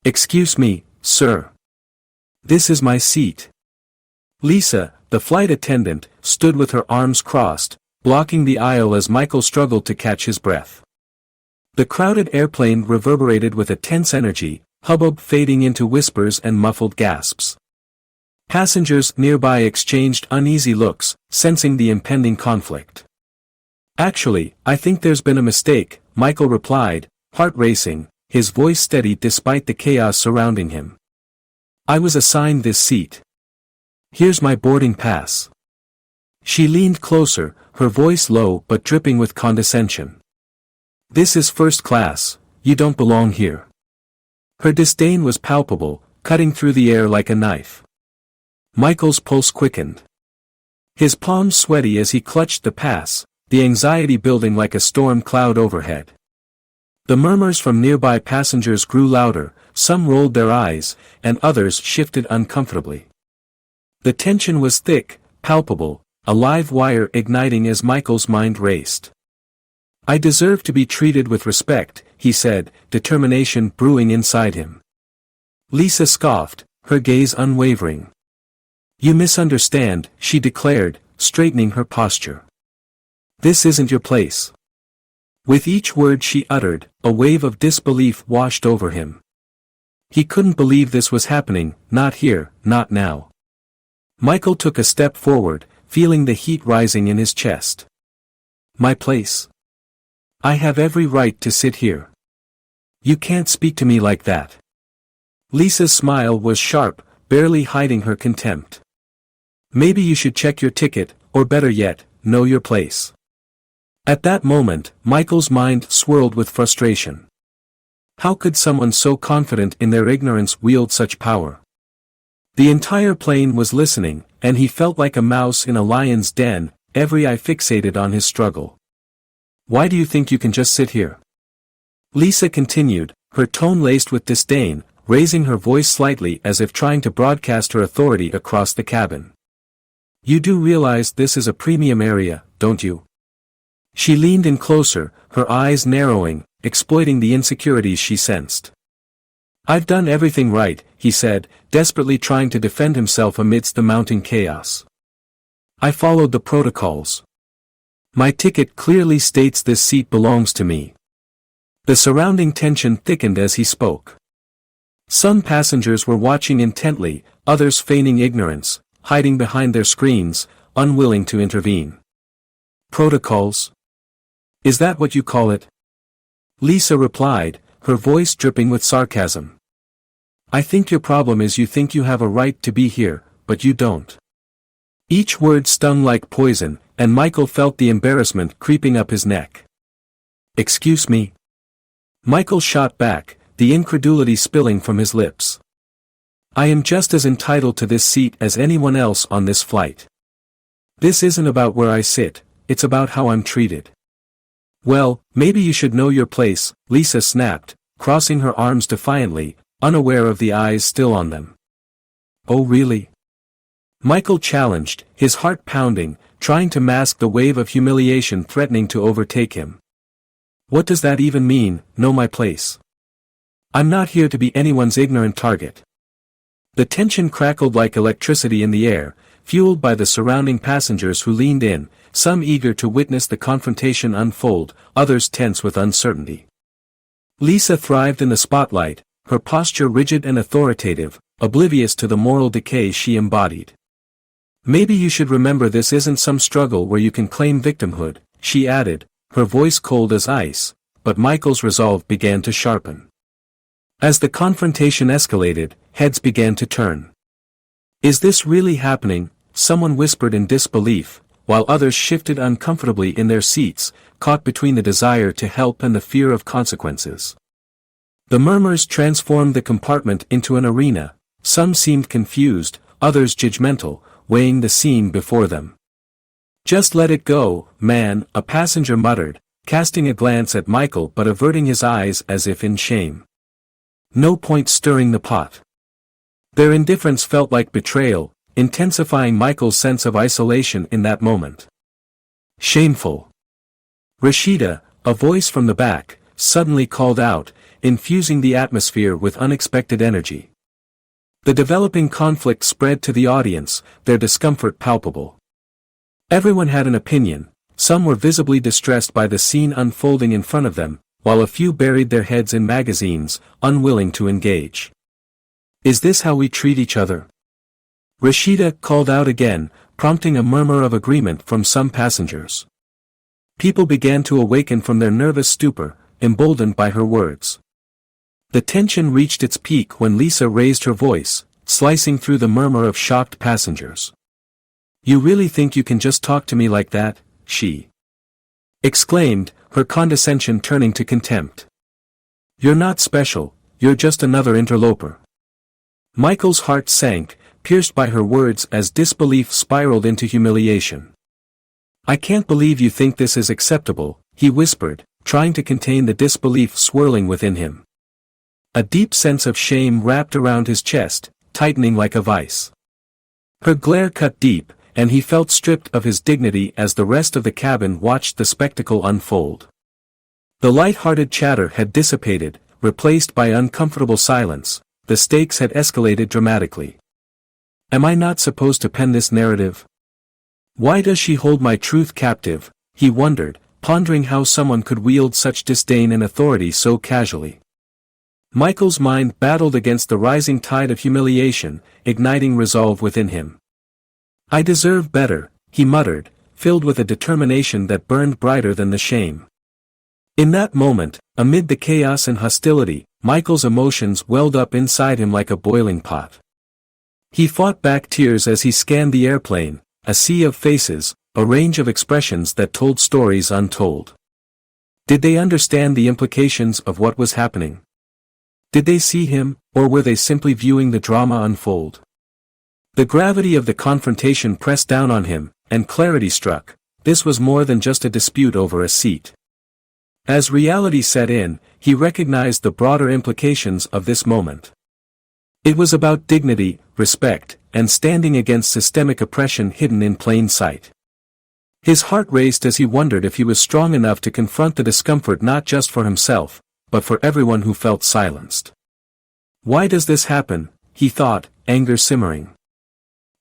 Excuse me, sir. This is my seat. Lisa, the flight attendant, stood with her arms crossed, blocking the aisle as Michael struggled to catch his breath. The crowded airplane reverberated with a tense energy, hubbub fading into whispers and muffled gasps. Passengers nearby exchanged uneasy looks, sensing the impending conflict. Actually, I think there's been a mistake, Michael replied, heart racing, his voice steady despite the chaos surrounding him. I was assigned this seat. Here's my boarding pass. She leaned closer, her voice low but dripping with condescension. This is first class, you don't belong here. Her disdain was palpable, cutting through the air like a knife. Michael's pulse quickened. His palms sweaty as he clutched the pass, the anxiety building like a storm cloud overhead. The murmurs from nearby passengers grew louder, some rolled their eyes, and others shifted uncomfortably. The tension was thick, palpable, a live wire igniting as Michael's mind raced. I deserve to be treated with respect, he said, determination brewing inside him. Lisa scoffed, her gaze unwavering. You misunderstand, she declared, straightening her posture. This isn't your place. With each word she uttered, a wave of disbelief washed over him. He couldn't believe this was happening, not here, not now. Michael took a step forward, feeling the heat rising in his chest. My place? I have every right to sit here. You can't speak to me like that. Lisa's smile was sharp, barely hiding her contempt. Maybe you should check your ticket, or better yet, know your place. At that moment, Michael's mind swirled with frustration. How could someone so confident in their ignorance wield such power? The entire plane was listening, and he felt like a mouse in a lion's den, every eye fixated on his struggle. Why do you think you can just sit here? Lisa continued, her tone laced with disdain, raising her voice slightly as if trying to broadcast her authority across the cabin. You do realize this is a premium area, don't you? She leaned in closer, her eyes narrowing, exploiting the insecurities she sensed. I've done everything right, he said, desperately trying to defend himself amidst the mounting chaos. I followed the protocols. My ticket clearly states this seat belongs to me. The surrounding tension thickened as he spoke. Some passengers were watching intently, others feigning ignorance, hiding behind their screens, unwilling to intervene. Protocols? Is that what you call it? Lisa replied, her voice dripping with sarcasm. I think your problem is you think you have a right to be here, but you don't. Each word stung like poison, and Michael felt the embarrassment creeping up his neck. Excuse me? Michael shot back, the incredulity spilling from his lips. I am just as entitled to this seat as anyone else on this flight. This isn't about where I sit, it's about how I'm treated. Well, maybe you should know your place, Lisa snapped, crossing her arms defiantly, unaware of the eyes still on them. Oh really? Michael challenged, his heart pounding, trying to mask the wave of humiliation threatening to overtake him. What does that even mean, know my place? I'm not here to be anyone's ignorant target. The tension crackled like electricity in the air, fueled by the surrounding passengers who leaned in, some eager to witness the confrontation unfold, others tense with uncertainty. Lisa thrived in the spotlight, her posture rigid and authoritative, oblivious to the moral decay she embodied. Maybe you should remember this isn't some struggle where you can claim victimhood, she added, her voice cold as ice, but Michael's resolve began to sharpen. As the confrontation escalated, heads began to turn. Is this really happening? Someone whispered in disbelief, while others shifted uncomfortably in their seats, caught between the desire to help and the fear of consequences. The murmurs transformed the compartment into an arena, some seemed confused, others judgmental, weighing the scene before them. Just let it go, man, a passenger muttered, casting a glance at Michael but averting his eyes as if in shame. No point stirring the pot. Their indifference felt like betrayal, intensifying Michael's sense of isolation in that moment. Shameful. Rashida, a voice from the back, suddenly called out, infusing the atmosphere with unexpected energy. The developing conflict spread to the audience, their discomfort palpable. Everyone had an opinion. Some were visibly distressed by the scene unfolding in front of them, while a few buried their heads in magazines, unwilling to engage. "Is this how we treat each other?" Rashida called out again, prompting a murmur of agreement from some passengers. People began to awaken from their nervous stupor, emboldened by her words. The tension reached its peak when Lisa raised her voice, slicing through the murmur of shocked passengers. "You really think you can just talk to me like that?" she exclaimed, her condescension turning to contempt. "You're not special, you're just another interloper." Michael's heart sank, pierced by her words as disbelief spiraled into humiliation. "I can't believe you think this is acceptable," he whispered, trying to contain the disbelief swirling within him. A deep sense of shame wrapped around his chest, tightening like a vice. Her glare cut deep, and he felt stripped of his dignity as the rest of the cabin watched the spectacle unfold. The light-hearted chatter had dissipated, replaced by uncomfortable silence. The stakes had escalated dramatically. "Am I not supposed to pen this narrative? Why does she hold my truth captive?" he wondered, pondering how someone could wield such disdain and authority so casually. Michael's mind battled against the rising tide of humiliation, igniting resolve within him. "I deserve better," he muttered, filled with a determination that burned brighter than the shame. In that moment, amid the chaos and hostility, Michael's emotions welled up inside him like a boiling pot. He fought back tears as he scanned the airplane, a sea of faces, a range of expressions that told stories untold. Did they understand the implications of what was happening? Did they see him, or were they simply viewing the drama unfold? The gravity of the confrontation pressed down on him, and clarity struck. This was more than just a dispute over a seat. As reality set in, he recognized the broader implications of this moment. It was about dignity, respect, and standing against systemic oppression hidden in plain sight. His heart raced as he wondered if he was strong enough to confront the discomfort not just for himself, but for everyone who felt silenced. "Why does this happen?" he thought, anger simmering.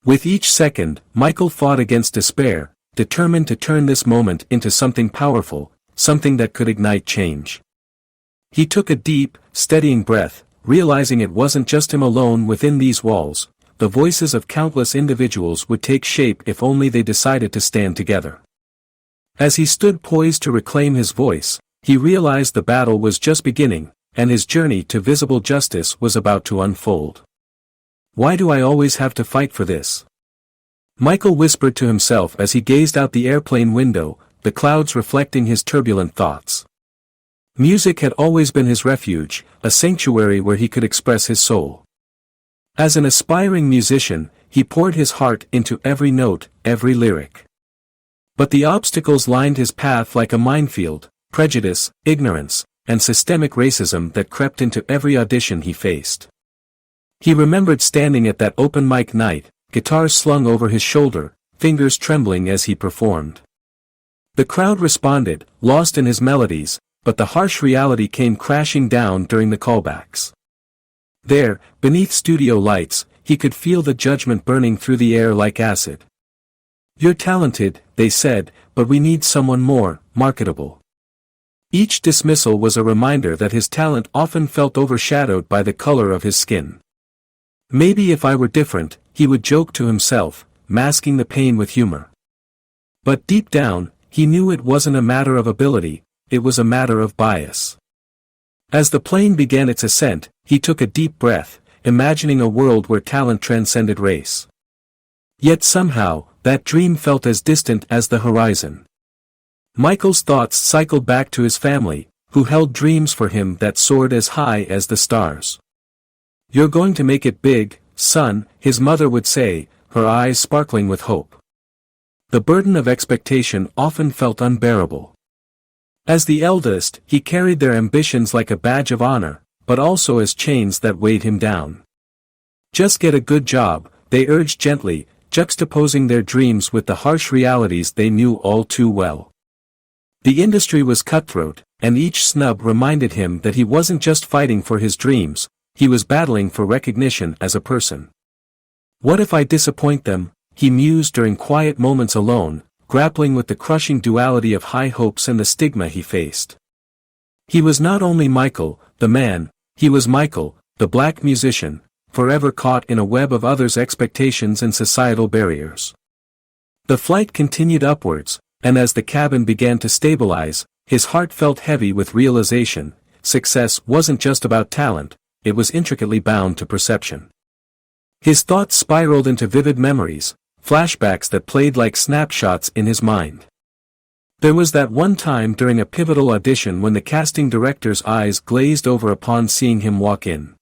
With each second, Michael fought against despair, determined to turn this moment into something powerful, something that could ignite change. He took a deep, steadying breath, realizing it wasn't just him alone within these walls. The voices of countless individuals would take shape if only they decided to stand together. As he stood poised to reclaim his voice, he realized the battle was just beginning, and his journey to visible justice was about to unfold. "Why do I always have to fight for this?" Michael whispered to himself as he gazed out the airplane window, the clouds reflecting his turbulent thoughts. Music had always been his refuge, a sanctuary where he could express his soul. As an aspiring musician, he poured his heart into every note, every lyric. But the obstacles lined his path like a minefield: prejudice, ignorance, and systemic racism that crept into every audition he faced. He remembered standing at that open mic night, guitar slung over his shoulder, fingers trembling as he performed. The crowd responded, lost in his melodies, but the harsh reality came crashing down during the callbacks. There, beneath studio lights, he could feel the judgment burning through the air like acid. "You're talented," they said, "but we need someone more marketable." Each dismissal was a reminder that his talent often felt overshadowed by the color of his skin. "Maybe if I were different," he would joke to himself, masking the pain with humor. But deep down, he knew it wasn't a matter of ability, it was a matter of bias. As the plane began its ascent, he took a deep breath, imagining a world where talent transcended race. Yet somehow, that dream felt as distant as the horizon. Michael's thoughts cycled back to his family, who held dreams for him that soared as high as the stars. "You're going to make it big, son," his mother would say, her eyes sparkling with hope. The burden of expectation often felt unbearable. As the eldest, he carried their ambitions like a badge of honor, but also as chains that weighed him down. "Just get a good job," they urged gently, juxtaposing their dreams with the harsh realities they knew all too well. The industry was cutthroat, and each snub reminded him that he wasn't just fighting for his dreams, he was battling for recognition as a person. What if I disappoint them? He mused during quiet moments alone, grappling with the crushing duality of high hopes and the stigma he faced. He was not only Michael, the man, he was Michael, the black musician, forever caught in a web of others' expectations and societal barriers. The flight continued upwards, and as the cabin began to stabilize, his heart felt heavy with realization. Success wasn't just about talent, it was intricately bound to perception. His thoughts spiraled into vivid memories, flashbacks that played like snapshots in his mind. There was that one time during a pivotal audition when the casting director's eyes glazed over upon seeing him walk in.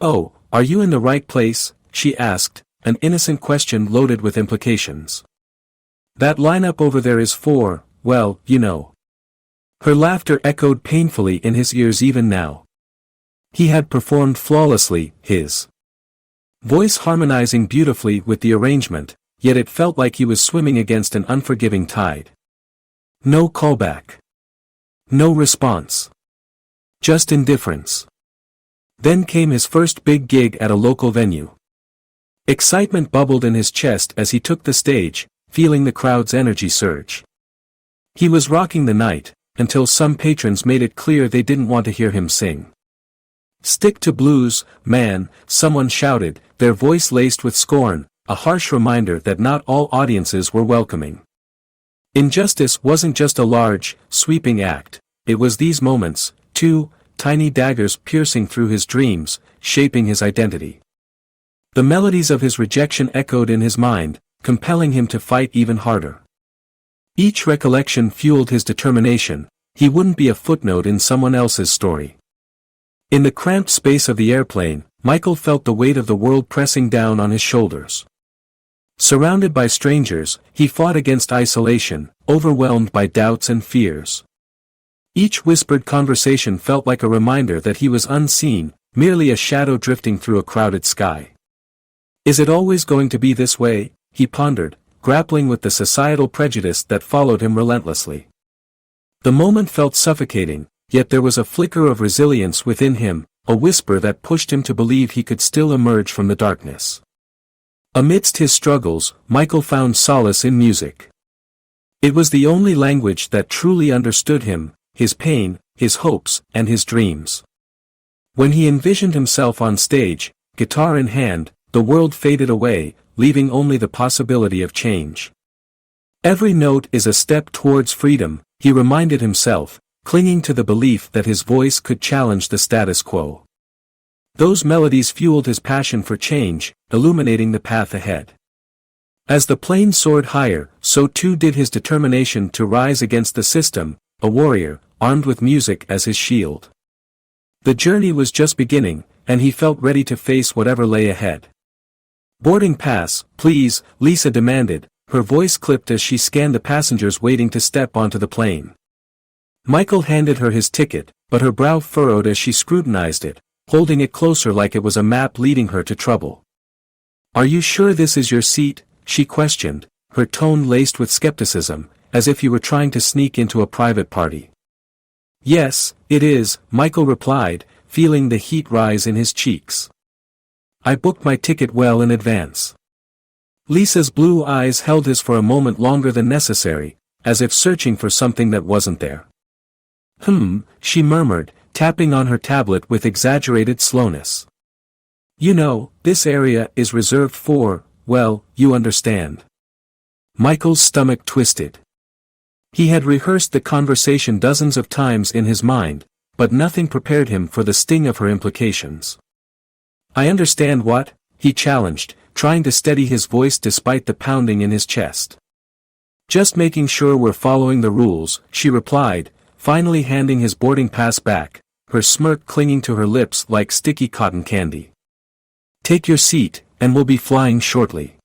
"Oh, are you in the right place?" she asked, an innocent question loaded with implications. "That lineup over there is for, well, you know." Her laughter echoed painfully in his ears even now. He had performed flawlessly, his voice harmonizing beautifully with the arrangement, yet it felt like he was swimming against an unforgiving tide. No callback. No response. Just indifference. Then came his first big gig at a local venue. Excitement bubbled in his chest as he took the stage, feeling the crowd's energy surge. He was rocking the night, until some patrons made it clear they didn't want to hear him sing. "Stick to blues, man," someone shouted, their voice laced with scorn, a harsh reminder that not all audiences were welcoming. Injustice wasn't just a large, sweeping act, it was these moments, too, tiny daggers piercing through his dreams, shaping his identity. The melodies of his rejection echoed in his mind, compelling him to fight even harder. Each recollection fueled his determination, he wouldn't be a footnote in someone else's story. In the cramped space of the airplane, Michael felt the weight of the world pressing down on his shoulders. Surrounded by strangers, he fought against isolation, overwhelmed by doubts and fears. Each whispered conversation felt like a reminder that he was unseen, merely a shadow drifting through a crowded sky. Is it always going to be this way? He pondered, grappling with the societal prejudice that followed him relentlessly. The moment felt suffocating, yet there was a flicker of resilience within him, a whisper that pushed him to believe he could still emerge from the darkness. Amidst his struggles, Michael found solace in music. It was the only language that truly understood him, his pain, his hopes, and his dreams. When he envisioned himself on stage, guitar in hand, the world faded away, leaving only the possibility of change. Every note is a step towards freedom, he reminded himself, clinging to the belief that his voice could challenge the status quo. Those melodies fueled his passion for change, illuminating the path ahead. As the plane soared higher, so too did his determination to rise against the system, a warrior, armed with music as his shield. The journey was just beginning, and he felt ready to face whatever lay ahead. "Boarding pass, please," Lisa demanded, her voice clipped as she scanned the passengers waiting to step onto the plane. Michael handed her his ticket, but her brow furrowed as she scrutinized it, holding it closer like it was a map leading her to trouble. "Are you sure this is your seat?" she questioned, her tone laced with skepticism, as if he were trying to sneak into a private party. "Yes, it is," Michael replied, feeling the heat rise in his cheeks. "I booked my ticket well in advance." Lisa's blue eyes held his for a moment longer than necessary, as if searching for something that wasn't there. She murmured, tapping on her tablet with exaggerated slowness. "You know, this area is reserved for, well, you understand." Michael's stomach twisted. He had rehearsed the conversation dozens of times in his mind, but nothing prepared him for the sting of her implications. "I understand what?" he challenged, trying to steady his voice despite the pounding in his chest. "Just making sure we're following the rules," she replied, finally handing his boarding pass back, her smirk clinging to her lips like sticky cotton candy. "Take your seat, and we'll be flying shortly."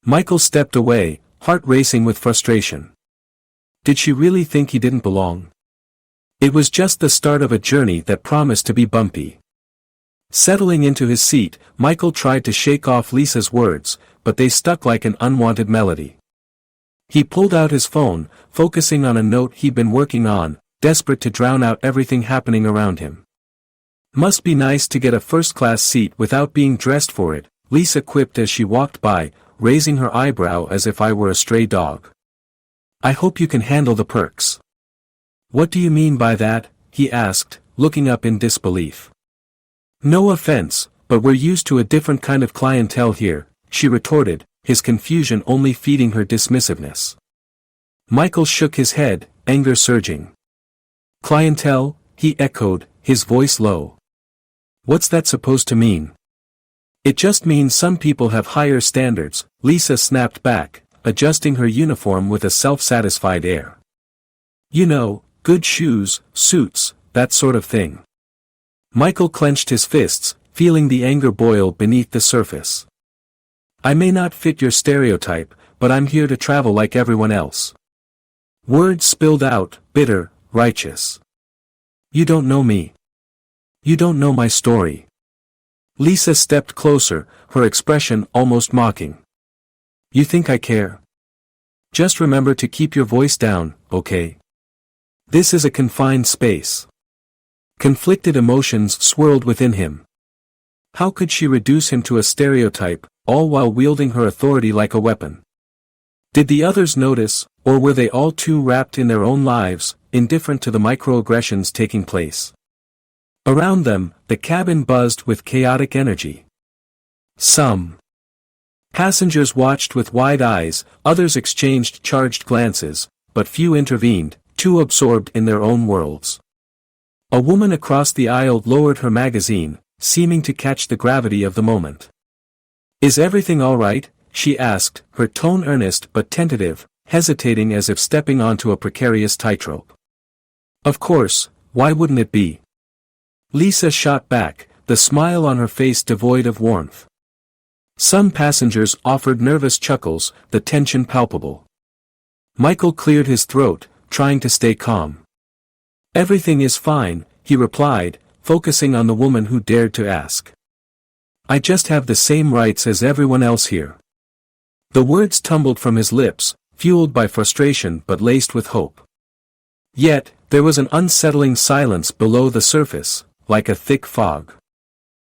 Michael stepped away, heart racing with frustration. Did she really think he didn't belong? It was just the start of a journey that promised to be bumpy. Settling into his seat, Michael tried to shake off Lisa's words, but they stuck like an unwanted melody. He pulled out his phone, focusing on a note he'd been working on, desperate to drown out everything happening around him. "Must be nice to get a first-class seat without being dressed for it," Lisa quipped as she walked by, raising her eyebrow as if I were a stray dog. "I hope you can handle the perks." "What do you mean by that?" he asked, looking up in disbelief. "No offense, but we're used to a different kind of clientele here," she retorted, his confusion only feeding her dismissiveness. Michael shook his head, anger surging. "Clientele?" he echoed, his voice low. "What's that supposed to mean?" "It just means some people have higher standards," Lisa snapped back, adjusting her uniform with a self-satisfied air. "You know, good shoes, suits, that sort of thing." Michael clenched his fists, feeling the anger boil beneath the surface. "I may not fit your stereotype, but I'm here to travel like everyone else." Words spilled out, bitter, righteous. "You don't know me. You don't know my story." Lisa stepped closer, her expression almost mocking. "You think I care? Just remember to keep your voice down, okay? This is a confined space." Conflicted emotions swirled within him. How could she reduce him to a stereotype, all while wielding her authority like a weapon? Did the others notice, or were they all too wrapped in their own lives, indifferent to the microaggressions taking place? Around them, the cabin buzzed with chaotic energy. Some passengers watched with wide eyes, others exchanged charged glances, but few intervened, too absorbed in their own worlds. A woman across the aisle lowered her magazine, seeming to catch the gravity of the moment. "Is everything all right?" she asked, her tone earnest but tentative, hesitating as if stepping onto a precarious tightrope. "Of course, why wouldn't it be?" Lisa shot back, the smile on her face devoid of warmth. Some passengers offered nervous chuckles, the tension palpable. Michael cleared his throat, trying to stay calm. "Everything is fine," he replied, focusing on the woman who dared to ask. "I just have the same rights as everyone else here." The words tumbled from his lips, fueled by frustration but laced with hope. Yet, there was an unsettling silence below the surface, like a thick fog.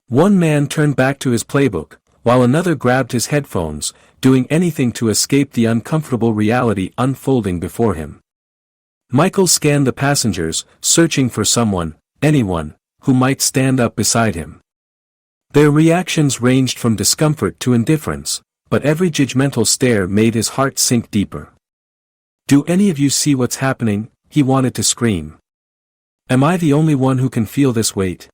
One man turned back to his playbook, while another grabbed his headphones, doing anything to escape the uncomfortable reality unfolding before him. Michael scanned the passengers, searching for someone, anyone, who might stand up beside him. Their reactions ranged from discomfort to indifference, but every judgmental stare made his heart sink deeper. "Do any of you see what's happening?" he wanted to scream. "Am I the only one who can feel this weight?"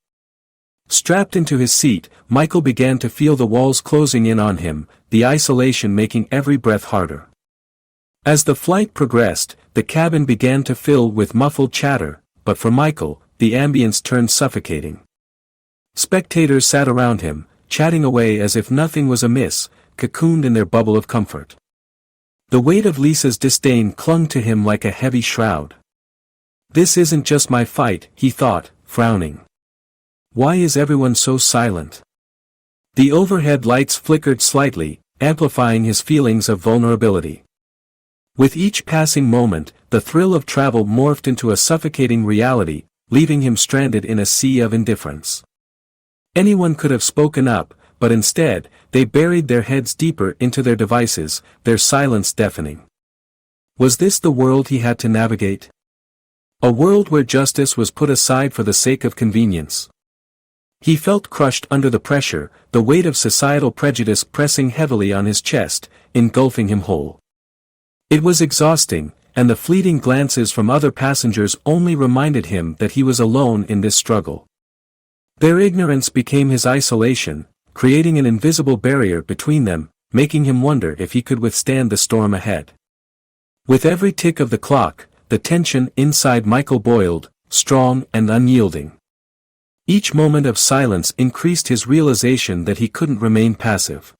Strapped into his seat, Michael began to feel the walls closing in on him, the isolation making every breath harder. As the flight progressed, the cabin began to fill with muffled chatter, but for Michael, the ambience turned suffocating. Spectators sat around him, chatting away as if nothing was amiss, cocooned in their bubble of comfort. The weight of Lisa's disdain clung to him like a heavy shroud. "This isn't just my fight," he thought, frowning. "Why is everyone so silent?" The overhead lights flickered slightly, amplifying his feelings of vulnerability. With each passing moment, the thrill of travel morphed into a suffocating reality, leaving him stranded in a sea of indifference. Anyone could have spoken up, but instead, they buried their heads deeper into their devices, their silence deafening. Was this the world he had to navigate? A world where justice was put aside for the sake of convenience. He felt crushed under the pressure, the weight of societal prejudice pressing heavily on his chest, engulfing him whole. It was exhausting, and the fleeting glances from other passengers only reminded him that he was alone in this struggle. Their ignorance became his isolation, creating an invisible barrier between them, making him wonder if he could withstand the storm ahead. With every tick of the clock, the tension inside Michael boiled, strong and unyielding. Each moment of silence increased his realization that he couldn't remain passive.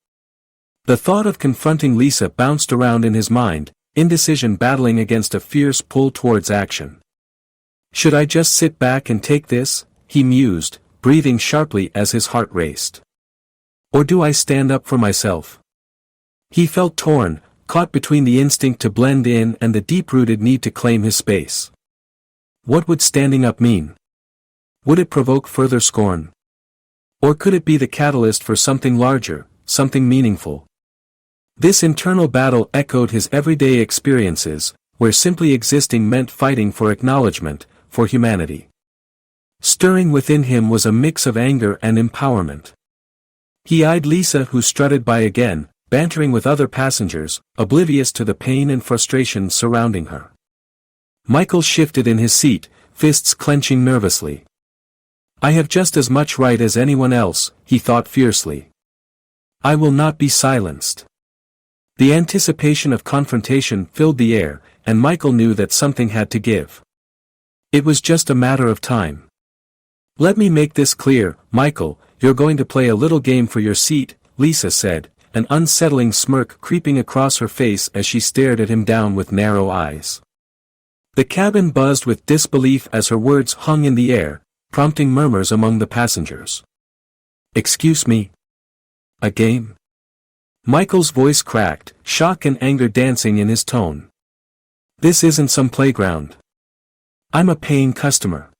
The thought of confronting Lisa bounced around in his mind, indecision battling against a fierce pull towards action. "Should I just sit back and take this?" he mused, breathing sharply as his heart raced. "Or do I stand up for myself?" He felt torn, caught between the instinct to blend in and the deep-rooted need to claim his space. What would standing up mean? Would it provoke further scorn? Or could it be the catalyst for something larger, something meaningful? This internal battle echoed his everyday experiences, where simply existing meant fighting for acknowledgement, for humanity. Stirring within him was a mix of anger and empowerment. He eyed Lisa, who strutted by again, bantering with other passengers, oblivious to the pain and frustration surrounding her. Michael shifted in his seat, fists clenching nervously. I have just as much right as anyone else, he thought fiercely. I will not be silenced. The anticipation of confrontation filled the air, and Michael knew that something had to give. It was just a matter of time. Let me make this clear, Michael, you're going to play a little game for your seat, Lisa said, an unsettling smirk creeping across her face as she stared at him down with narrow eyes. The cabin buzzed with disbelief as her words hung in the air, prompting murmurs among the passengers. Excuse me? A game? Michael's voice cracked, shock and anger dancing in his tone. This isn't some playground. I'm a paying customer.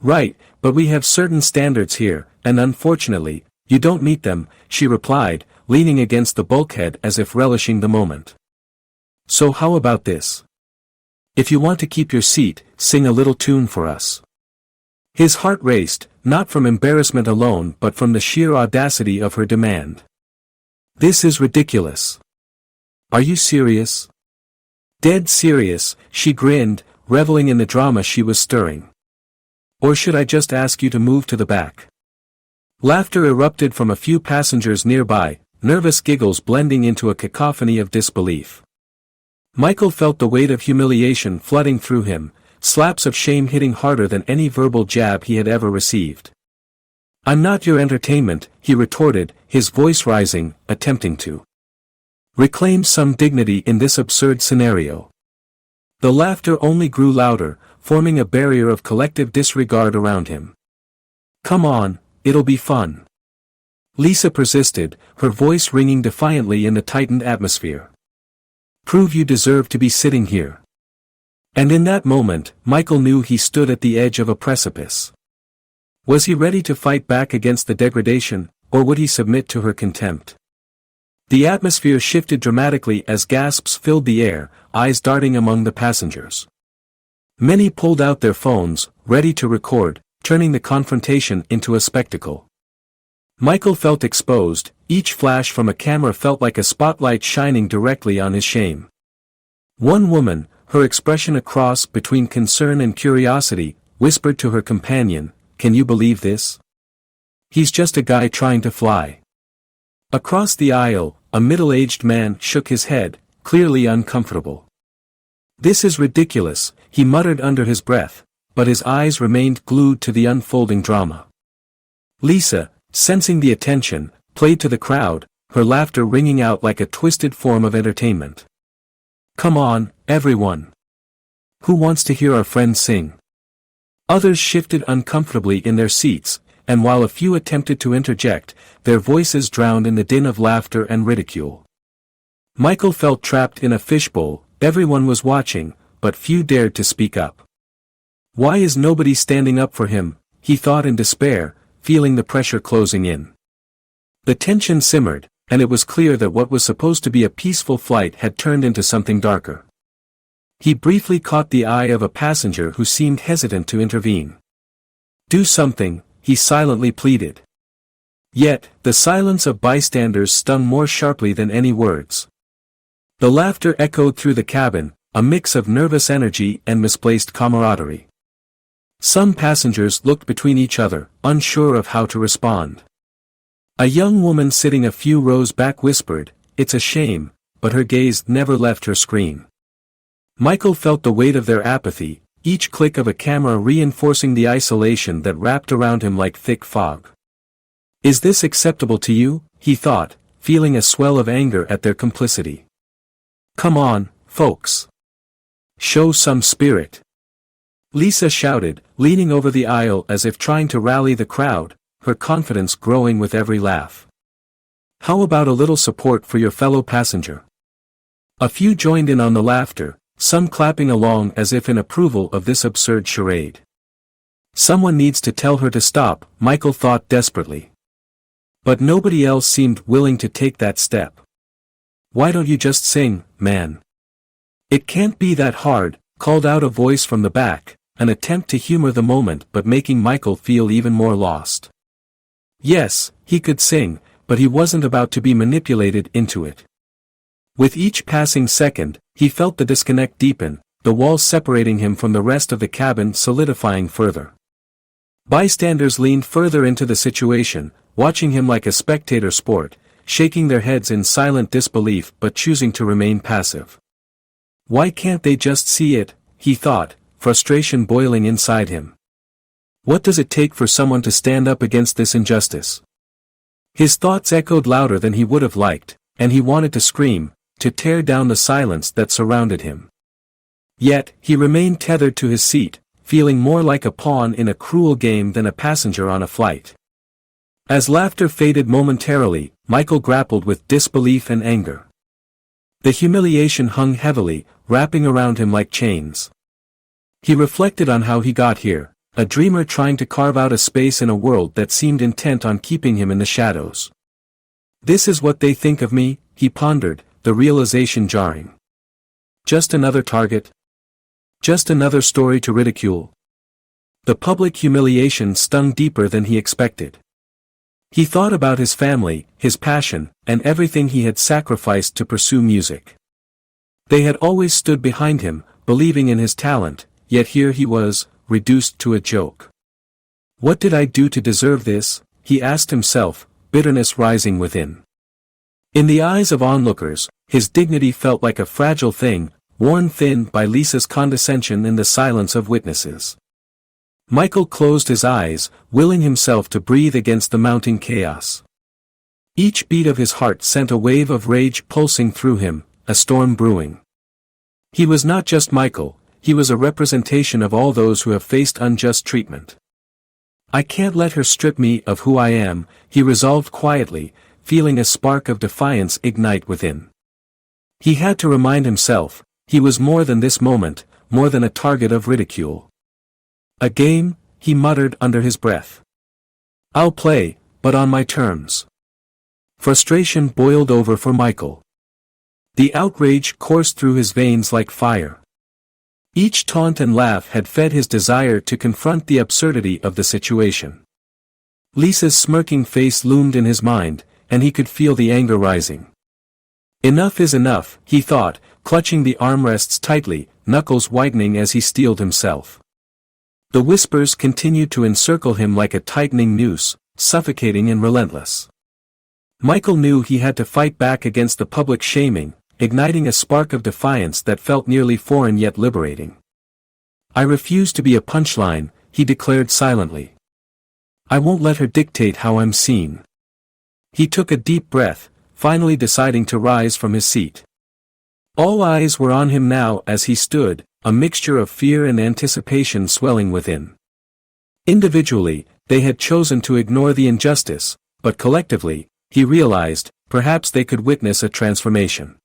Right, but we have certain standards here, and unfortunately, you don't meet them, she replied, leaning against the bulkhead as if relishing the moment. So how about this? If you want to keep your seat, sing a little tune for us. His heart raced, not from embarrassment alone but from the sheer audacity of her demand. This is ridiculous. Are you serious? Dead serious, she grinned, reveling in the drama she was stirring. Or should I just ask you to move to the back? Laughter erupted from a few passengers nearby, nervous giggles blending into a cacophony of disbelief. Michael felt the weight of humiliation flooding through him, slaps of shame hitting harder than any verbal jab he had ever received. I'm not your entertainment, he retorted, his voice rising, attempting to reclaim some dignity in this absurd scenario. The laughter only grew louder, forming a barrier of collective disregard around him. Come on, it'll be fun. Lisa persisted, her voice ringing defiantly in the tightened atmosphere. Prove you deserve to be sitting here. And in that moment, Michael knew he stood at the edge of a precipice. Was he ready to fight back against the degradation, or would he submit to her contempt? The atmosphere shifted dramatically as gasps filled the air, eyes darting among the passengers. Many pulled out their phones, ready to record, turning the confrontation into a spectacle. Michael felt exposed, each flash from a camera felt like a spotlight shining directly on his shame. One woman, her expression a cross between concern and curiosity, whispered to her companion, "Can you believe this? He's just a guy trying to fly." Across the aisle, a middle-aged man shook his head, clearly uncomfortable. This is ridiculous, he muttered under his breath, but his eyes remained glued to the unfolding drama. Lisa, sensing the attention, played to the crowd, her laughter ringing out like a twisted form of entertainment. Come on, everyone. Who wants to hear our friend sing? Others shifted uncomfortably in their seats, and while a few attempted to interject, their voices drowned in the din of laughter and ridicule. Michael felt trapped in a fishbowl, everyone was watching, but few dared to speak up. Why is nobody standing up for him, he thought in despair, feeling the pressure closing in. The tension simmered, and it was clear that what was supposed to be a peaceful flight had turned into something darker. He briefly caught the eye of a passenger who seemed hesitant to intervene. Do something, he silently pleaded. Yet, the silence of bystanders stung more sharply than any words. The laughter echoed through the cabin, a mix of nervous energy and misplaced camaraderie. Some passengers looked between each other, unsure of how to respond. A young woman sitting a few rows back whispered, "It's a shame," but her gaze never left her screen. Michael felt the weight of their apathy, each click of a camera reinforcing the isolation that wrapped around him like thick fog. Is this acceptable to you? He thought, feeling a swell of anger at their complicity. Come on, folks. Show some spirit. Lisa shouted, leaning over the aisle as if trying to rally the crowd, her confidence growing with every laugh. How about a little support for your fellow passenger? A few joined in on the laughter, some clapping along as if in approval of this absurd charade. Someone needs to tell her to stop, Michael thought desperately. But nobody else seemed willing to take that step. Why don't you just sing, man? It can't be that hard, called out a voice from the back, an attempt to humor the moment but making Michael feel even more lost. Yes, he could sing, but he wasn't about to be manipulated into it. With each passing second, he felt the disconnect deepen, the walls separating him from the rest of the cabin solidifying further. Bystanders leaned further into the situation, watching him like a spectator sport, shaking their heads in silent disbelief but choosing to remain passive. Why can't they just see it, he thought, frustration boiling inside him. What does it take for someone to stand up against this injustice? His thoughts echoed louder than he would have liked, and he wanted to scream, to tear down the silence that surrounded him. Yet, he remained tethered to his seat, feeling more like a pawn in a cruel game than a passenger on a flight. As laughter faded momentarily, Michael grappled with disbelief and anger. The humiliation hung heavily, wrapping around him like chains. He reflected on how he got here, a dreamer trying to carve out a space in a world that seemed intent on keeping him in the shadows. This is what they think of me, he pondered, the realization jarring. Just another target? Just another story to ridicule? The public humiliation stung deeper than he expected. He thought about his family, his passion, and everything he had sacrificed to pursue music. They had always stood behind him, believing in his talent, yet here he was, reduced to a joke. What did I do to deserve this? He asked himself, bitterness rising within. In the eyes of onlookers, his dignity felt like a fragile thing, worn thin by Lisa's condescension in the silence of witnesses. Michael closed his eyes, willing himself to breathe against the mounting chaos. Each beat of his heart sent a wave of rage pulsing through him, a storm brewing. He was not just Michael, he was a representation of all those who have faced unjust treatment. I can't let her strip me of who I am, he resolved quietly, feeling a spark of defiance ignite within. He had to remind himself, he was more than this moment, more than a target of ridicule. A game, he muttered under his breath. I'll play, but on my terms. Frustration boiled over for Michael. The outrage coursed through his veins like fire. Each taunt and laugh had fed his desire to confront the absurdity of the situation. Lisa's smirking face loomed in his mind, and he could feel the anger rising. Enough is enough, he thought, clutching the armrests tightly, knuckles whitening as he steeled himself. The whispers continued to encircle him like a tightening noose, suffocating and relentless. Michael knew he had to fight back against the public shaming, igniting a spark of defiance that felt nearly foreign yet liberating. I refuse to be a punchline, he declared silently. I won't let her dictate how I'm seen. He took a deep breath, finally deciding to rise from his seat. All eyes were on him now as he stood, a mixture of fear and anticipation swelling within. Individually, they had chosen to ignore the injustice, but collectively, he realized, perhaps they could witness a transformation.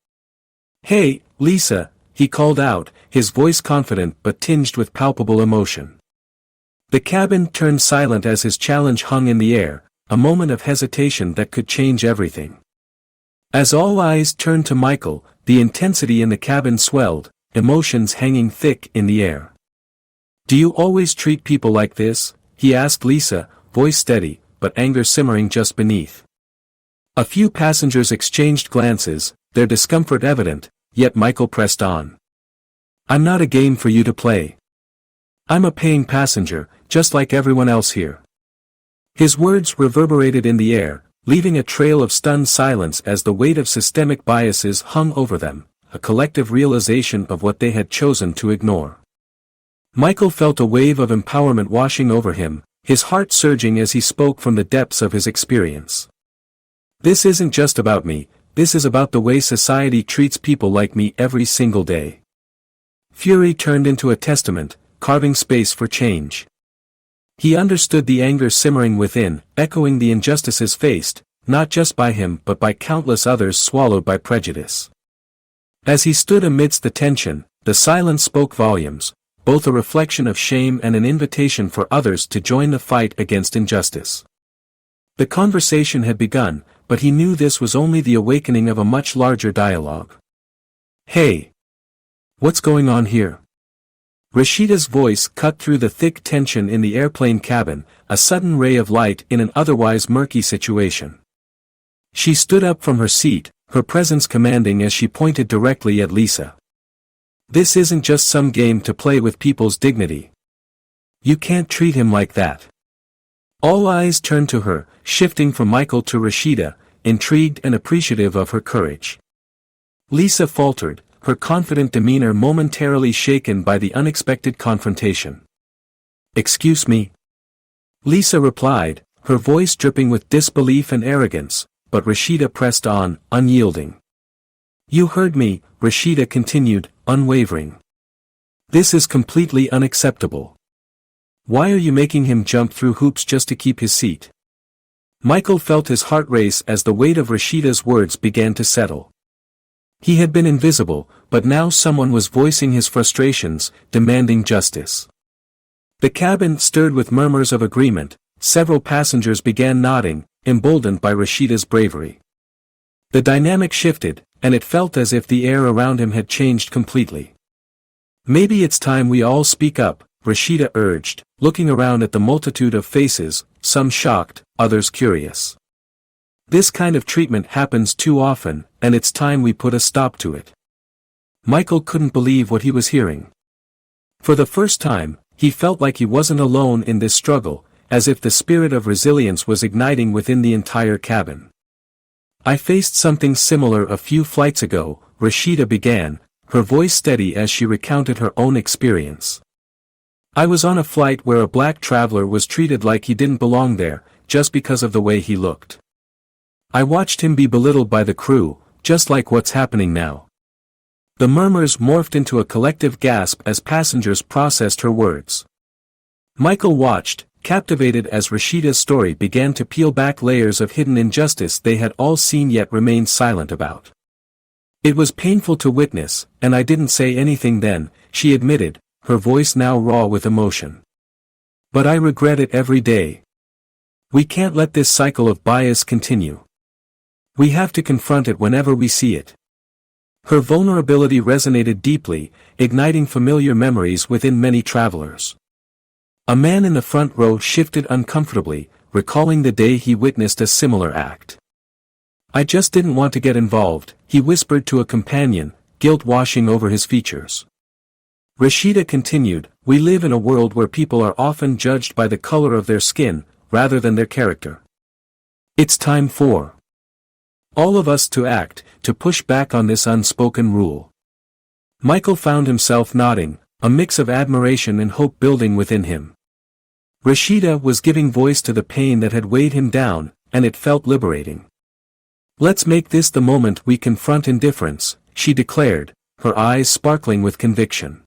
Hey, Lisa, he called out, his voice confident but tinged with palpable emotion. The cabin turned silent as his challenge hung in the air, a moment of hesitation that could change everything. As all eyes turned to Michael, the intensity in the cabin swelled, emotions hanging thick in the air. Do you always treat people like this? He asked Lisa, voice steady, but anger simmering just beneath. A few passengers exchanged glances, their discomfort evident, yet Michael pressed on. I'm not a game for you to play. I'm a paying passenger, just like everyone else here. His words reverberated in the air, leaving a trail of stunned silence as the weight of systemic biases hung over them, a collective realization of what they had chosen to ignore. Michael felt a wave of empowerment washing over him, his heart surging as he spoke from the depths of his experience. This isn't just about me, this is about the way society treats people like me every single day. Fury turned into a testament, carving space for change. He understood the anger simmering within, echoing the injustices faced, not just by him but by countless others swallowed by prejudice. As he stood amidst the tension, the silence spoke volumes, both a reflection of shame and an invitation for others to join the fight against injustice. The conversation had begun, but he knew this was only the awakening of a much larger dialogue. "Hey! What's going on here?" Rashida's voice cut through the thick tension in the airplane cabin, a sudden ray of light in an otherwise murky situation. She stood up from her seat, her presence commanding as she pointed directly at Lisa. "This isn't just some game to play with people's dignity. You can't treat him like that." All eyes turned to her, shifting from Michael to Rashida, intrigued and appreciative of her courage. Lisa faltered, her confident demeanor momentarily shaken by the unexpected confrontation. "Excuse me?" Lisa replied, her voice dripping with disbelief and arrogance, but Rashida pressed on, unyielding. "You heard me," Rashida continued, unwavering. "This is completely unacceptable. Why are you making him jump through hoops just to keep his seat?" Michael felt his heart race as the weight of Rashida's words began to settle. He had been invisible, but now someone was voicing his frustrations, demanding justice. The cabin stirred with murmurs of agreement, several passengers began nodding, emboldened by Rashida's bravery. The dynamic shifted, and it felt as if the air around him had changed completely. "Maybe it's time we all speak up," Rashida urged, looking around at the multitude of faces, some shocked, others curious. "This kind of treatment happens too often, and it's time we put a stop to it." Michael couldn't believe what he was hearing. For the first time, he felt like he wasn't alone in this struggle, as if the spirit of resilience was igniting within the entire cabin. "I faced something similar a few flights ago," Rashida began, her voice steady as she recounted her own experience. "I was on a flight where a black traveler was treated like he didn't belong there, just because of the way he looked. I watched him be belittled by the crew, just like what's happening now." The murmurs morphed into a collective gasp as passengers processed her words. Michael watched, captivated as Rashida's story began to peel back layers of hidden injustice they had all seen yet remained silent about. "It was painful to witness, and I didn't say anything then," she admitted, her voice now raw with emotion. "But I regret it every day. We can't let this cycle of bias continue. We have to confront it whenever we see it." Her vulnerability resonated deeply, igniting familiar memories within many travelers. A man in the front row shifted uncomfortably, recalling the day he witnessed a similar act. "I just didn't want to get involved," he whispered to a companion, guilt washing over his features. Rashida continued, "We live in a world where people are often judged by the color of their skin, rather than their character. It's time for all of us to act, to push back on this unspoken rule." Michael found himself nodding, a mix of admiration and hope building within him. Rashida was giving voice to the pain that had weighed him down, and it felt liberating. "Let's make this the moment we confront indifference," she declared, her eyes sparkling with conviction.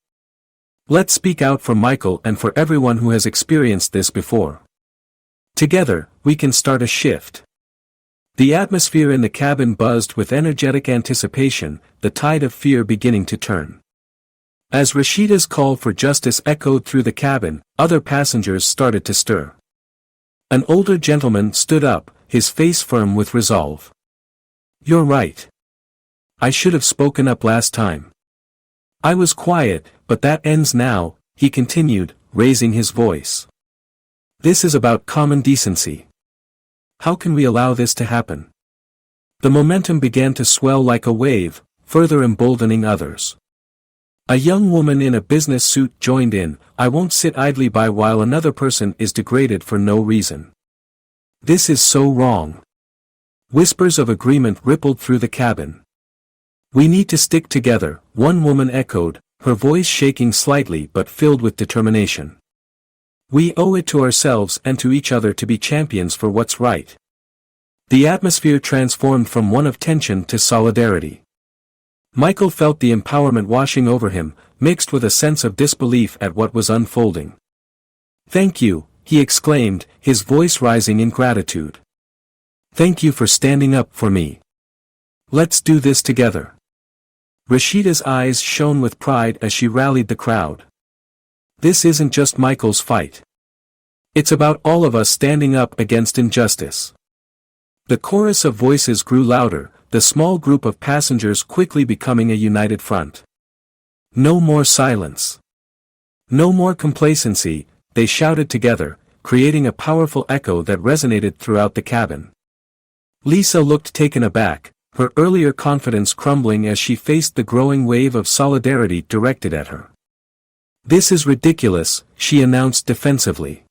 "Let's speak out for Michael and for everyone who has experienced this before. Together, we can start a shift." The atmosphere in the cabin buzzed with energetic anticipation, the tide of fear beginning to turn. As Rashida's call for justice echoed through the cabin, other passengers started to stir. An older gentleman stood up, his face firm with resolve. "You're right. I should have spoken up last time. I was quiet, but that ends now," he continued, raising his voice. "This is about common decency. How can we allow this to happen?" The momentum began to swell like a wave, further emboldening others. A young woman in a business suit joined in, "I won't sit idly by while another person is degraded for no reason. This is so wrong." Whispers of agreement rippled through the cabin. "We need to stick together," one woman echoed, her voice shaking slightly but filled with determination. "We owe it to ourselves and to each other to be champions for what's right." The atmosphere transformed from one of tension to solidarity. Michael felt the empowerment washing over him, mixed with a sense of disbelief at what was unfolding. "Thank you," he exclaimed, his voice rising in gratitude. "Thank you for standing up for me. Let's do this together." Rashida's eyes shone with pride as she rallied the crowd. This isn't just Michael's fight. It's about all of us standing up against injustice. The chorus of voices grew louder, the small group of passengers quickly becoming a united front. No more silence. No more complacency, they shouted together, creating a powerful echo that resonated throughout the cabin. Lisa looked taken aback, her earlier confidence crumbling as she faced the growing wave of solidarity directed at her. "This is ridiculous," she announced defensively.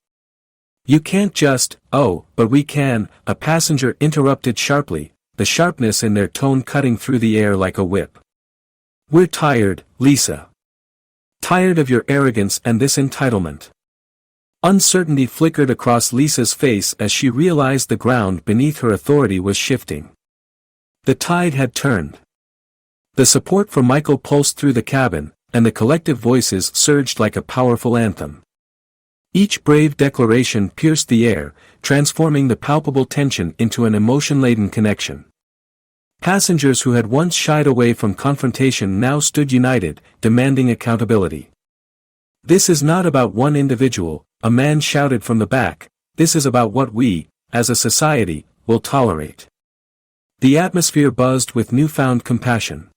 "You can't just, oh, but we can," a passenger interrupted sharply, the sharpness in their tone cutting through the air like a whip. "We're tired, Lisa. Tired of your arrogance and this entitlement." Uncertainty flickered across Lisa's face as she realized the ground beneath her authority was shifting. The tide had turned. The support for Michael pulsed through the cabin, and the collective voices surged like a powerful anthem. Each brave declaration pierced the air, transforming the palpable tension into an emotion-laden connection. Passengers who had once shied away from confrontation now stood united, demanding accountability. "This is not about one individual," a man shouted from the back, "this is about what we, as a society, will tolerate." The atmosphere buzzed with newfound compassion.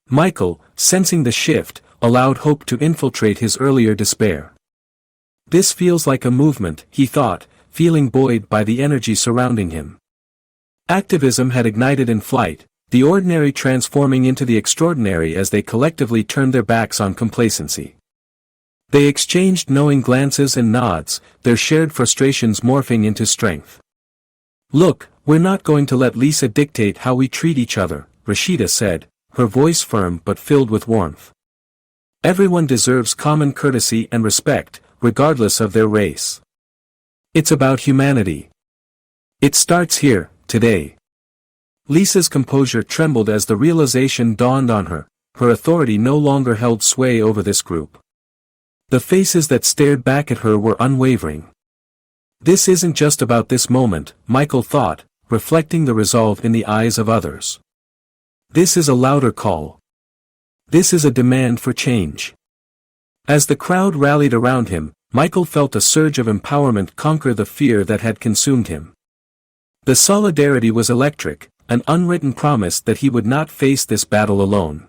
Michael, sensing the shift, allowed hope to infiltrate his earlier despair. "This feels like a movement," he thought, feeling buoyed by the energy surrounding him. Activism had ignited in flight, the ordinary transforming into the extraordinary as they collectively turned their backs on complacency. They exchanged knowing glances and nods, their shared frustrations morphing into strength. "Look, we're not going to let Lisa dictate how we treat each other," Rashida said, her voice firm but filled with warmth. "Everyone deserves common courtesy and respect, regardless of their race. It's about humanity. It starts here, today." Lisa's composure trembled as the realization dawned on her, her authority no longer held sway over this group. The faces that stared back at her were unwavering. This isn't just about this moment, Michael thought, reflecting the resolve in the eyes of others. This is a louder call. This is a demand for change. As the crowd rallied around him, Michael felt a surge of empowerment conquer the fear that had consumed him. The solidarity was electric, an unwritten promise that he would not face this battle alone.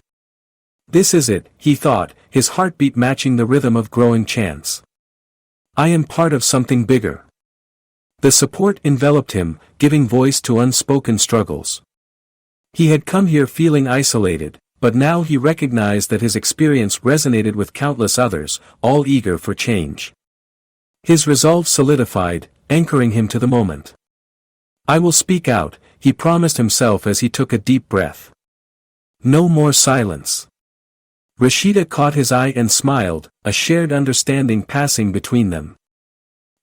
"This is it," he thought, his heartbeat matching the rhythm of growing chants. "I am part of something bigger." The support enveloped him, giving voice to unspoken struggles. He had come here feeling isolated, but now he recognized that his experience resonated with countless others, all eager for change. His resolve solidified, anchoring him to the moment. "I will speak out," he promised himself as he took a deep breath. No more silence. Rashida caught his eye and smiled, a shared understanding passing between them.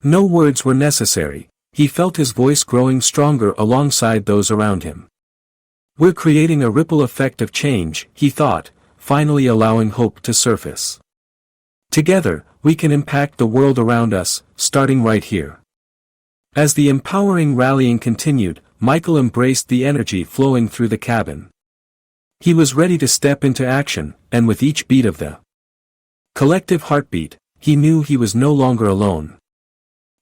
No words were necessary, he felt his voice growing stronger alongside those around him. "We're creating a ripple effect of change," he thought, finally allowing hope to surface. "Together, we can impact the world around us, starting right here." As the empowering rallying continued, Michael embraced the energy flowing through the cabin. He was ready to step into action, and with each beat of the collective heartbeat, he knew he was no longer alone.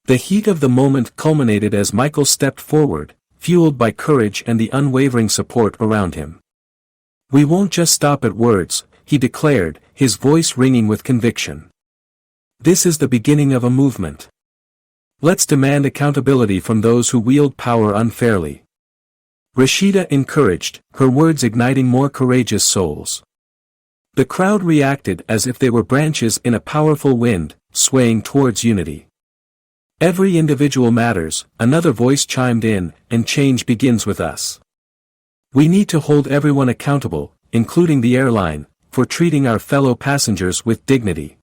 The heat of the moment culminated as Michael stepped forward, fueled by courage and the unwavering support around him. "We won't just stop at words," he declared, his voice ringing with conviction. "This is the beginning of a movement. Let's demand accountability from those who wield power unfairly." Rashida encouraged, her words igniting more courageous souls. The crowd reacted as if they were branches in a powerful wind, swaying towards unity. "Every individual matters," another voice chimed in, "and change begins with us. We need to hold everyone accountable, including the airline, for treating our fellow passengers with dignity."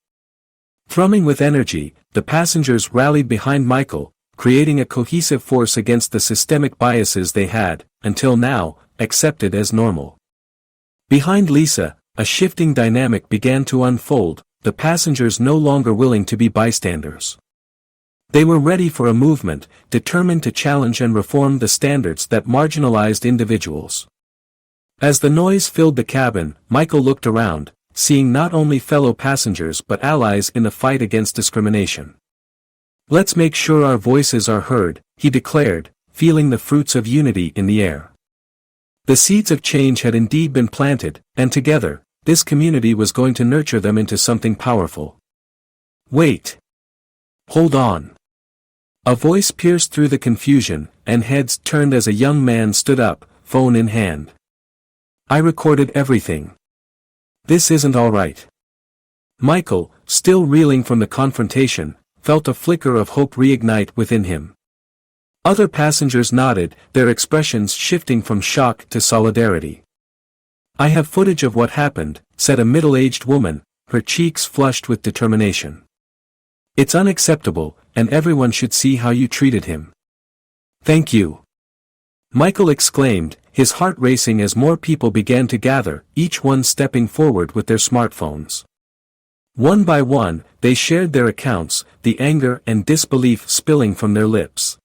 Thrumming with energy, the passengers rallied behind Michael, creating a cohesive force against the systemic biases they had, until now, accepted as normal. Behind Lisa, a shifting dynamic began to unfold, the passengers no longer willing to be bystanders. They were ready for a movement, determined to challenge and reform the standards that marginalized individuals. As the noise filled the cabin, Michael looked around, seeing not only fellow passengers but allies in the fight against discrimination. "Let's make sure our voices are heard," he declared, feeling the fruits of unity in the air. The seeds of change had indeed been planted, and together, this community was going to nurture them into something powerful. "Wait. Hold on." A voice pierced through the confusion, and heads turned as a young man stood up, phone in hand. "I recorded everything. This isn't all right." Michael, still reeling from the confrontation, felt a flicker of hope reignite within him. Other passengers nodded, their expressions shifting from shock to solidarity. "I have footage of what happened," said a middle-aged woman, her cheeks flushed with determination. "It's unacceptable, and everyone should see how you treated him." "Thank you," Michael exclaimed, his heart racing as more people began to gather, each one stepping forward with their smartphones. One by one, they shared their accounts, the anger and disbelief spilling from their lips.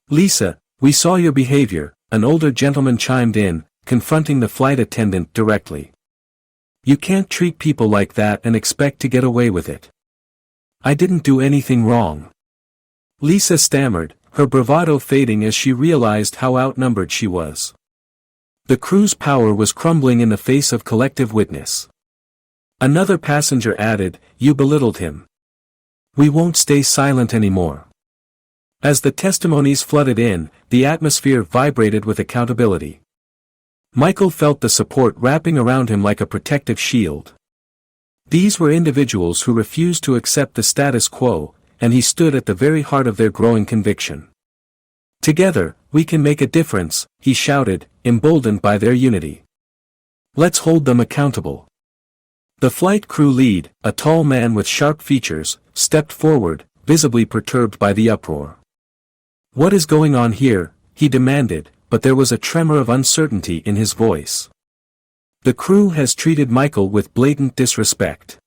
"Lisa, we saw your behavior," an older gentleman chimed in, confronting the flight attendant directly. "You can't treat people like that and expect to get away with it." "I didn't do anything wrong," Lisa stammered, her bravado fading as she realized how outnumbered she was. The crew's power was crumbling in the face of collective witness. Another passenger added, "You belittled him. We won't stay silent anymore." As the testimonies flooded in, the atmosphere vibrated with accountability. Michael felt the support wrapping around him like a protective shield. These were individuals who refused to accept the status quo, and he stood at the very heart of their growing conviction. "Together, we can make a difference," he shouted, emboldened by their unity. "Let's hold them accountable." The flight crew lead, a tall man with sharp features, stepped forward, visibly perturbed by the uproar. "What is going on here?" he demanded, but there was a tremor of uncertainty in his voice. "The crew has treated Michael with blatant disrespect,"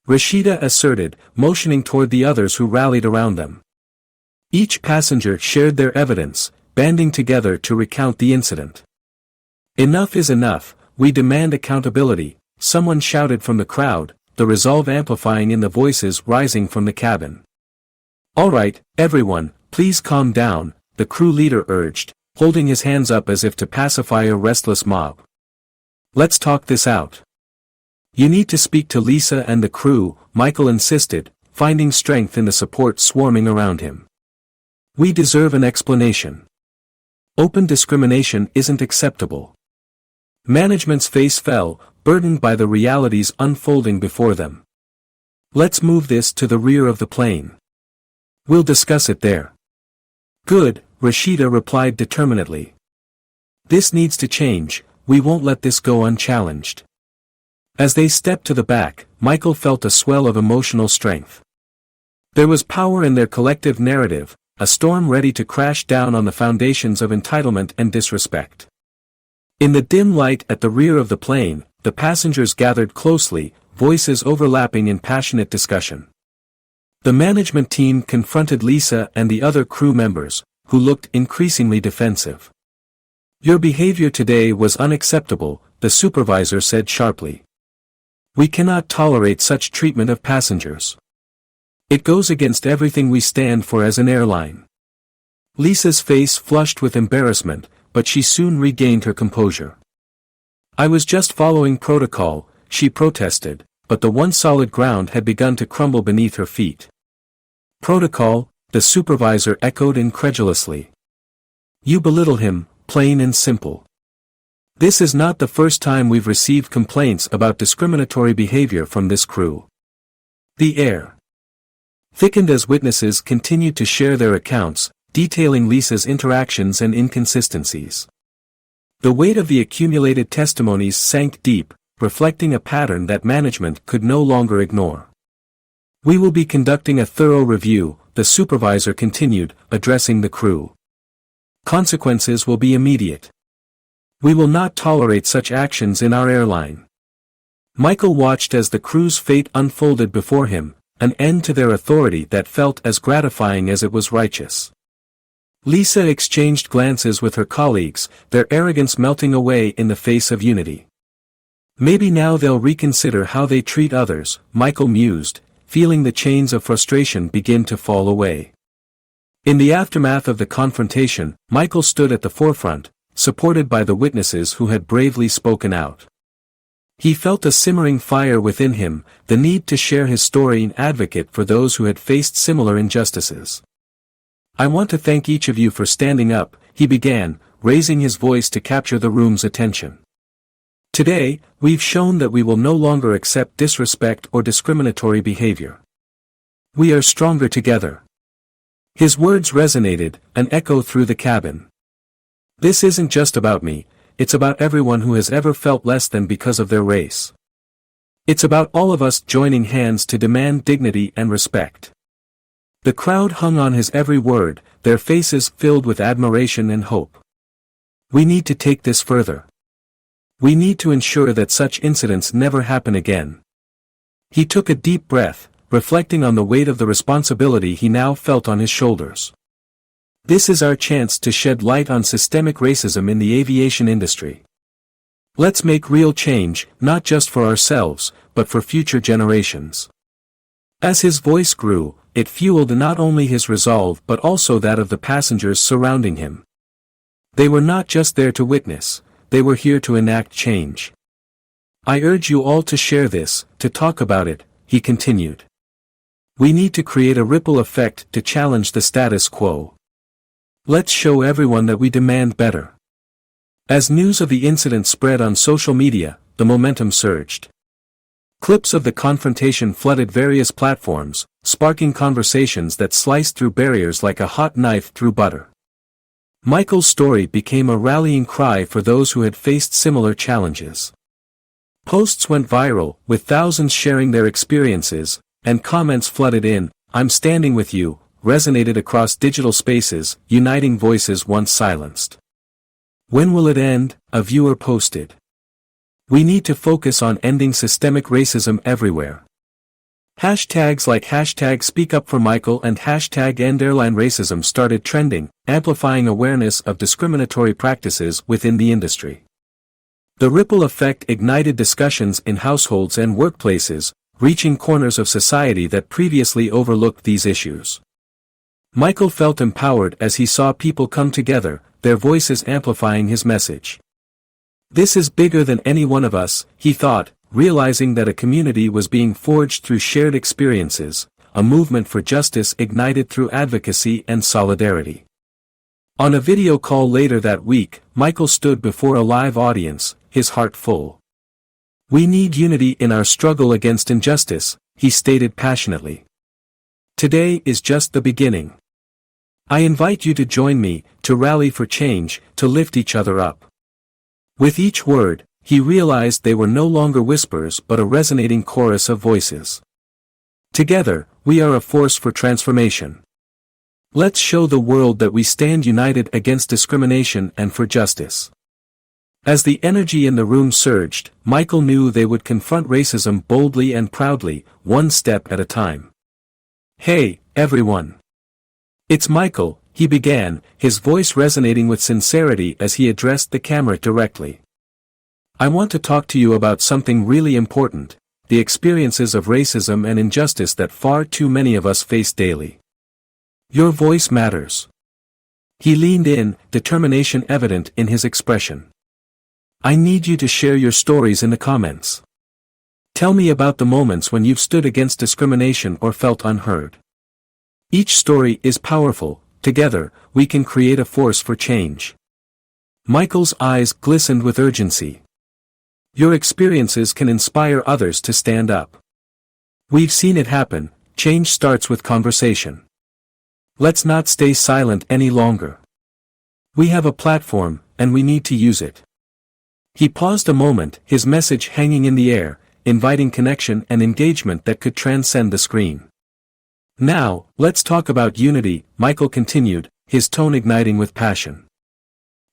Rashida asserted, motioning toward the others who rallied around them. Each passenger shared their evidence, banding together to recount the incident. "Enough is enough, we demand accountability," someone shouted from the crowd, the resolve amplifying in the voices rising from the cabin. "All right, everyone, please calm down," the crew leader urged, holding his hands up as if to pacify a restless mob. "Let's talk this out." "You need to speak to Lisa and the crew," Michael insisted, finding strength in the support swarming around him. "We deserve an explanation. Open discrimination isn't acceptable." Management's face fell, burdened by the realities unfolding before them. "Let's move this to the rear of the plane. We'll discuss it there." "Good," Rashida replied determinedly. "This needs to change, we won't let this go unchallenged." As they stepped to the back, Michael felt a swell of emotional strength. There was power in their collective narrative, a storm ready to crash down on the foundations of entitlement and disrespect. In the dim light at the rear of the plane, the passengers gathered closely, voices overlapping in passionate discussion. The management team confronted Lisa and the other crew members, who looked increasingly defensive. "Your behavior today was unacceptable," the supervisor said sharply. "We cannot tolerate such treatment of passengers. It goes against everything we stand for as an airline." Lisa's face flushed with embarrassment, but she soon regained her composure. "I was just following protocol," she protested, but the once solid ground had begun to crumble beneath her feet. "Protocol?" the supervisor echoed incredulously. "You belittle him, plain and simple. This is not the first time we've received complaints about discriminatory behavior from this crew." The air thickened as witnesses continued to share their accounts, detailing Lisa's interactions and inconsistencies. The weight of the accumulated testimonies sank deep, reflecting a pattern that management could no longer ignore. "We will be conducting a thorough review," the supervisor continued, addressing the crew. "Consequences will be immediate. We will not tolerate such actions in our airline." Michael watched as the crew's fate unfolded before him, an end to their authority that felt as gratifying as it was righteous. Lisa exchanged glances with her colleagues, their arrogance melting away in the face of unity. Maybe now they'll reconsider how they treat others, Michael mused, feeling the chains of frustration begin to fall away. In the aftermath of the confrontation, Michael stood at the forefront, supported by the witnesses who had bravely spoken out. He felt a simmering fire within him, the need to share his story and advocate for those who had faced similar injustices. "I want to thank each of you for standing up," he began, raising his voice to capture the room's attention. "Today, we've shown that we will no longer accept disrespect or discriminatory behavior. We are stronger together." His words resonated, an echo through the cabin. "This isn't just about me, it's about everyone who has ever felt less than because of their race. It's about all of us joining hands to demand dignity and respect." The crowd hung on his every word, their faces filled with admiration and hope. "We need to take this further. We need to ensure that such incidents never happen again." He took a deep breath, reflecting on the weight of the responsibility he now felt on his shoulders. This is our chance to shed light on systemic racism in the aviation industry. Let's make real change, not just for ourselves, but for future generations. As his voice grew, it fueled not only his resolve but also that of the passengers surrounding him. They were not just there to witness, they were here to enact change. "I urge you all to share this, to talk about it," he continued. "We need to create a ripple effect to challenge the status quo. Let's show everyone that we demand better." As news of the incident spread on social media, the momentum surged. Clips of the confrontation flooded various platforms, sparking conversations that sliced through barriers like a hot knife through butter. Michael's story became a rallying cry for those who had faced similar challenges. Posts went viral, with thousands sharing their experiences, and comments flooded in, "I'm standing with you," resonated across digital spaces, uniting voices once silenced. "When will it end?" a viewer posted. "We need to focus on ending systemic racism everywhere." Hashtags like #SpeakUpForMichael and #EndAirlineRacism started trending, amplifying awareness of discriminatory practices within the industry. The ripple effect ignited discussions in households and workplaces, reaching corners of society that previously overlooked these issues. Michael felt empowered as he saw people come together, their voices amplifying his message. "This is bigger than any one of us," he thought, realizing that a community was being forged through shared experiences, a movement for justice ignited through advocacy and solidarity. On a video call later that week, Michael stood before a live audience, his heart full. "We need unity in our struggle against injustice," he stated passionately. "Today is just the beginning. I invite you to join me, to rally for change, to lift each other up." With each word, he realized they were no longer whispers but a resonating chorus of voices. "Together, we are a force for transformation. Let's show the world that we stand united against discrimination and for justice." As the energy in the room surged, Michael knew they would confront racism boldly and proudly, one step at a time. "Hey, everyone. It's Michael," he began, his voice resonating with sincerity as he addressed the camera directly. "I want to talk to you about something really important, the experiences of racism and injustice that far too many of us face daily. Your voice matters." He leaned in, determination evident in his expression. "I need you to share your stories in the comments. Tell me about the moments when you've stood against discrimination or felt unheard. Each story is powerful. Together, we can create a force for change." Michael's eyes glistened with urgency. "Your experiences can inspire others to stand up. We've seen it happen, change starts with conversation. Let's not stay silent any longer. We have a platform, and we need to use it." He paused a moment, his message hanging in the air, inviting connection and engagement that could transcend the screen. "Now, let's talk about unity," Michael continued, his tone igniting with passion.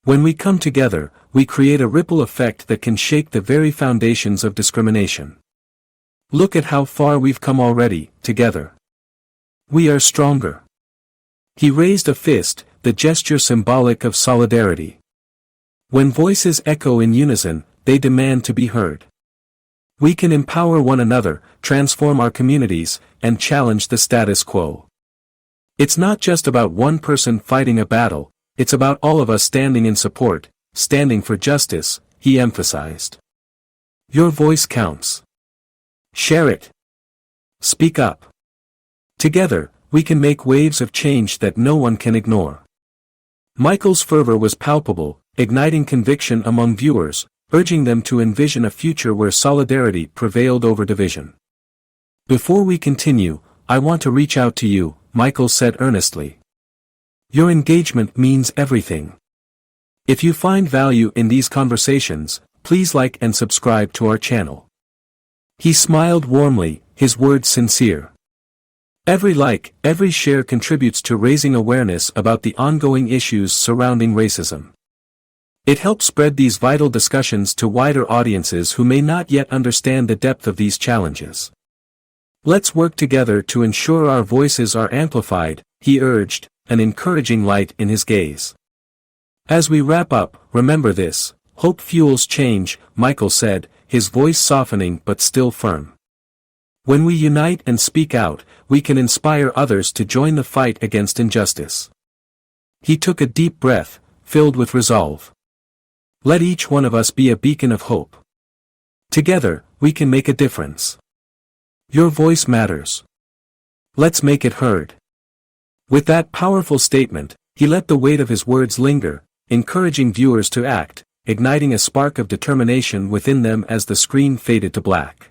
"When we come together, we create a ripple effect that can shake the very foundations of discrimination. Look at how far we've come already, together. We are stronger." He raised a fist, the gesture symbolic of solidarity. When voices echo in unison, they demand to be heard. We can empower one another, transform our communities, and challenge the status quo. It's not just about one person fighting a battle, it's about all of us standing in support, standing for justice, he emphasized. Your voice counts. Share it. Speak up. Together, we can make waves of change that no one can ignore. Michael's fervor was palpable, igniting conviction among viewers, urging them to envision a future where solidarity prevailed over division. Before we continue, I want to reach out to you, Michael said earnestly. Your engagement means everything. If you find value in these conversations, please like and subscribe to our channel. He smiled warmly, his words sincere. Every like, every share contributes to raising awareness about the ongoing issues surrounding racism. It helps spread these vital discussions to wider audiences who may not yet understand the depth of these challenges. Let's work together to ensure our voices are amplified, he urged, an encouraging light in his gaze. As we wrap up, remember this, hope fuels change, Michael said, his voice softening but still firm. When we unite and speak out, we can inspire others to join the fight against injustice. He took a deep breath, filled with resolve. Let each one of us be a beacon of hope. Together, we can make a difference. Your voice matters. Let's make it heard. With that powerful statement, he let the weight of his words linger, encouraging viewers to act, igniting a spark of determination within them as the screen faded to black.